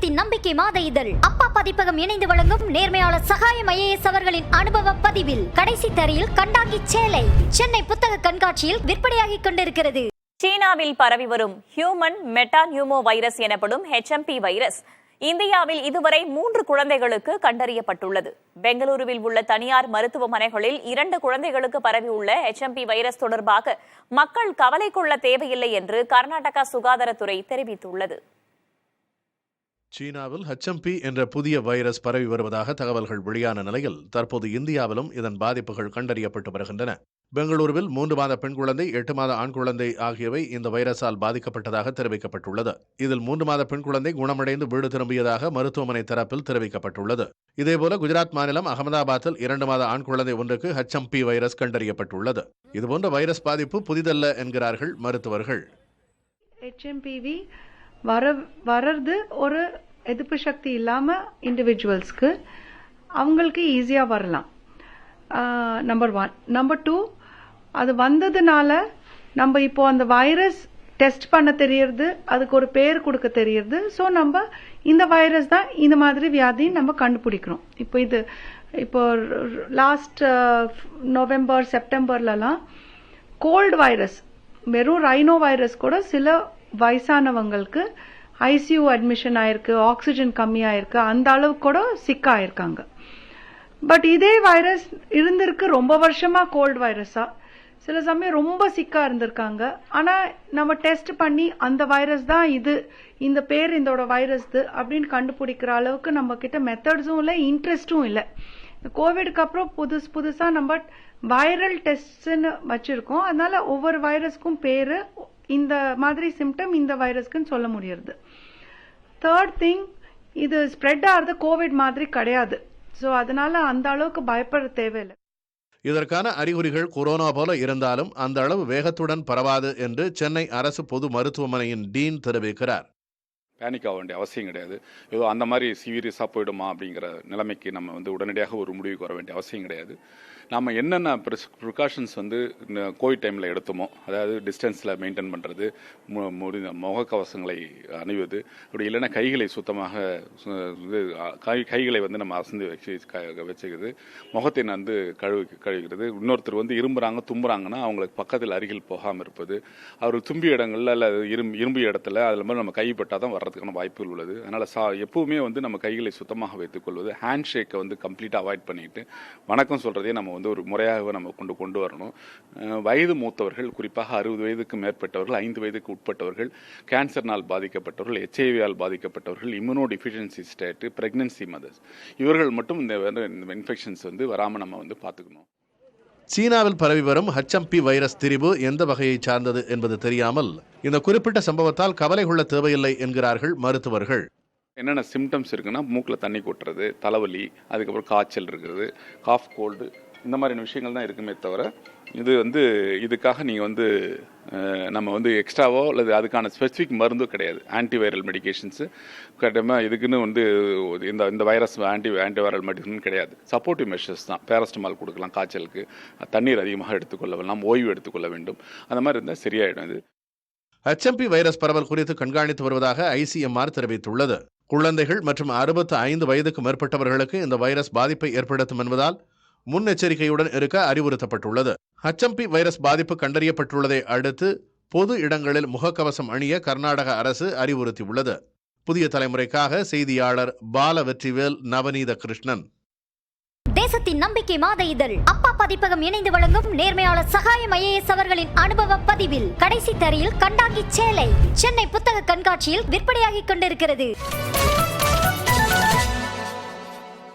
தேசத்தின் நம்பிக்கை மாத இதழ் அப்பா பதிப்பகம் இணைந்து வழங்கும் நேர்மையாளர் சகாயம் IAS அவர்களின் அனுபவ பதிவில் கடைசி தரையில் கண்டாங்கி சேலை சென்னை புத்தக கண்காட்சியில் விற்பனையாகிக் கொண்டிருக்கிறது. சீனாவில் பரவி வரும் ஹியூமன் மெட்டாநியூமோ வைரஸ் எனப்படும் HMP வைரஸ் இந்தியாவில் இதுவரை 3 குழந்தைகளுக்கு கண்டறியப்பட்டுள்ளது. பெங்களூருவில் உள்ள தனியார் மருத்துவமனைகளில் 2 குழந்தைகளுக்கு பரவியுள்ள HMP வைரஸ் தொடர்பாக மக்கள் கவலை கொள்ள தேவையில்லை என்று கர்நாடகா சுகாதாரத்துறை தெரிவித்துள்ளது. சீனாவில் HMP என்ற புதிய வைரஸ் பரவி வருவதாக தகவல்கள் வெளியான நிலையில் தற்போது இந்தியாவிலும் இதன் பாதிப்புகள் கண்டறியப்பட்டு வருகின்றன. பெங்களூருவில் 3 மாத பெண் குழந்தை 8 மாத ஆண் குழந்தை ஆகியவை இந்த வைரஸால் பாதிக்கப்பட்டதாக தெரிவிக்கப்பட்டுள்ளது. இதில் 3 மாத பெண் குழந்தை குணமடைந்து வீடு திரும்பியதாக மருத்துவமனை தரப்பில் தெரிவிக்கப்பட்டுள்ளது. இதேபோல குஜராத் மாநிலம் அகமதாபாத்தில் 2 மாத ஆண் குழந்தை ஒன்றுக்கு HMP வைரஸ் கண்டறியப்பட்டுள்ளது. இதுபோன்ற வைரஸ் பாதிப்பு புதிதல்ல என்கிறார்கள் மருத்துவர்கள். HMPV வர்றது ஒரு எதிர்ப்பு சக்தி இல்லாம இண்டிவிஜுவல்ஸ்க்கு அவங்களுக்கு ஈஸியா வரலாம். நம்பர் 1. நம்பர் 2, அது வந்ததுனால நம்ம இப்போ அந்த வைரஸ் டெஸ்ட் பண்ண தெரியறது, அதுக்கு ஒரு பேர் கொடுக்க தெரியறது. ஸோ நம்ம இந்த வைரஸ் தான் இந்த மாதிரி வியாதின்னு நம்ம கண்டுபிடிக்கிறோம். இப்போ லாஸ்ட் நவம்பர் செப்டம்பர்லலாம் கோல்டு வைரஸ், வெறும் ரைனோ வைரஸ் கூட சில வயசானவங்களுக்கு ICU அட்மிஷன் ஆயிருக்கு, ஆக்சிஜன் கம்மியாயிருக்கு, அந்த அளவுக்கு கூட சிக் ஆயிருக்காங்க. பட் இதே வைரஸ் இருந்திருக்கு ரொம்ப வருஷமா கோல்டு வைரஸா, சில சமயம் ரொம்ப சிக்கா இருந்திருக்காங்க. ஆனா நம்ம டெஸ்ட் பண்ணி அந்த வைரஸ் தான் இது, இந்த பேர் இதோட வைரஸ் அப்படின்னு கண்டுபிடிக்கிற அளவுக்கு நம்ம கிட்ட மெத்தட்ஸும் இல்லை, இன்ட்ரெஸ்டும் இல்லை. கோவிட்க்கு அப்புறம் புதுசா நம்ம வைரல் டெஸ்ட்னு வச்சிருக்கோம். அதனால ஒவ்வொரு வைரஸ்க்கும் பேரு, இந்த மாதிரி சிம்டம் இந்த வைரஸ்க்குன்னு சொல்ல முடியாது. தேர்ட் திங், இது ஸ்ப்ரெட் ஆகிறது கோவிட் மாதிரி கிடையாது. ஸோ அதனால அந்த அளவுக்கு பயப்பட தேவையில்லை. இதற்கான அறிகுறிகள் கொரோனா போல இருந்தாலும் அந்த அளவு வேகத்துடன் பரவாது என்று சென்னை அரசு பொது மருத்துவமனையின் டீன் தெரிவிக்கிறார். பேனிக் ஆக வேண்டிய அவசியம் கிடையாது. ஏதோ அந்த மாதிரி சீரியஸாக போயிடுமா அப்படிங்கிற நிலைமைக்கு நம்ம உடனடியாக ஒரு முடிவுக்கு வர வேண்டிய அவசியம் கிடையாது. நம்ம என்னென்ன ப்ரிகாஷன்ஸ் கோவிட் டைமில் எடுத்தோமோ, அதாவது டிஸ்டன்ஸில் மெயின்டைன் பண்ணுறது, முகக்கவசங்களை அணிவது, அப்படி இல்லைன்னா கைகளை சுத்தமாக கைகளை நம்ம அசந்து வச்சுக்கிறது, முகத்தை கழுவிக்கிறது, இன்னொருத்தர் இரும்புறாங்க தும்புறாங்கன்னா அவங்களுக்கு பக்கத்தில் அருகில் போகாமல் இருப்பது, அவர் தும்பிய இடங்கள்ல அல்ல இரும்பிய இடத்துல அதில் மாதிரி நம்ம கைப்பட்டால் தான் வர்றதுக்கான வாய்ப்புகள் உள்ளது. அதனால் எப்பவுமே நம்ம கைகளை சுத்தமாக வைத்துக் கொள்வது, ஹேண்ட் ஷேக்கை கம்ப்ளீட்டாக அவாய்ட் பண்ணிட்டு வணக்கம் சொல்கிறதே நம்ம ஒரு முறையாக நம்ம கொண்டு வரணும். வயது மூத்தவர்கள், குறிப்பாக 60 வயதுக்கு மேற்பட்டவர்கள், 5 வயதுக்கு உட்பட்டவர்கள், கேன்சர்னால் பாதிக்கப்பட்டவர்கள், HIV-ஆல் பாதிக்கப்பட்டவர்கள், immuno deficiency state, pregnancy mothers, இவர்கள் மட்டும் இந்த இன்ஃபெக்ஷன்ஸ் வராமல் நம்ம பார்த்துக்கணும். சீனாவில் பரவி வரும் HMP வைரஸ் திரிபு எந்த வகையை சார்ந்தது என்பது தெரியாமல் இந்த குறிப்பிட்ட சம்பவத்தால் கவலை கொள்ள தேவையில்லை என்கிறார்கள் மருத்துவர்கள். என்னென்ன சிம்டம்ஸ் இருக்குன்னா, மூக்கில் தண்ணி கொட்டுறது, தலைவலி, அதுக்கப்புறம் காய்ச்சல் இருக்கிறது, காஃப் கோல்டு, இந்த மாதிரியான விஷயங்கள் தான் இருக்குமே தவிர இதுக்காக நீங்கள் நம்ம எக்ஸ்ட்ராவோ அல்லது அதுக்கான ஸ்பெசிஃபிக் மருந்தும் கிடையாது. ஆன்டிவைரல் மெடிகேஷன்ஸு கரெக்டாக இதுக்குன்னு இந்த வைரஸ் ஆன்டிவைரல் மெடிசன் கிடையாது. சப்போர்ட்டிவ் மெஷர்ஸ் தான். பேராசிட்டமால் கொடுக்கலாம் காய்ச்சலுக்கு, தண்ணீர் அதிகமாக எடுத்துக்கொள்ள வேண்டாம், ஓய்வு எடுத்துக்கொள்ள வேண்டும், அந்த மாதிரி இருந்தால் சரியாயிடும். இது HMP வைரஸ் பரவல் குறித்து கண்காணித்து வருவதாக ICMR தெரிவித்துள்ளது. குழந்தைகள் மற்றும் 65 வயதுக்கு மேற்பட்டவர்களுக்கு இந்த வைரஸ் பாதிப்பை ஏற்படுத்தும் என்பதால் முன்னெச்சரிக்கையுடன் இருக்க அறிவுறுத்தப்பட்டுள்ளது. HMP வைரஸ் பாதிப்பு கண்டறியப்பட்டுள்ளதை அடுத்து பொது இடங்களில் முகக்கவசம் அணிய கர்நாடக அரசு அறிவுறுத்தியுள்ளது. புதிய தலைமுறைக்காக செய்தியாளர் பாலவெற்றிவேல், நவநீத கிருஷ்ணன். தேசத்தின் நம்பிக்கை மாத இதழ் அப்பா பதிப்பகம் இணைந்து வழங்கும் நேர்மையாளர் சகாயம் IAS அவர்களின் அனுபவ பதிவில் கடைசி தரையில் கண்டாங்கி சேலை சென்னை புத்தக கண்காட்சியில் விற்பனையாகிக் கொண்டிருக்கிறது.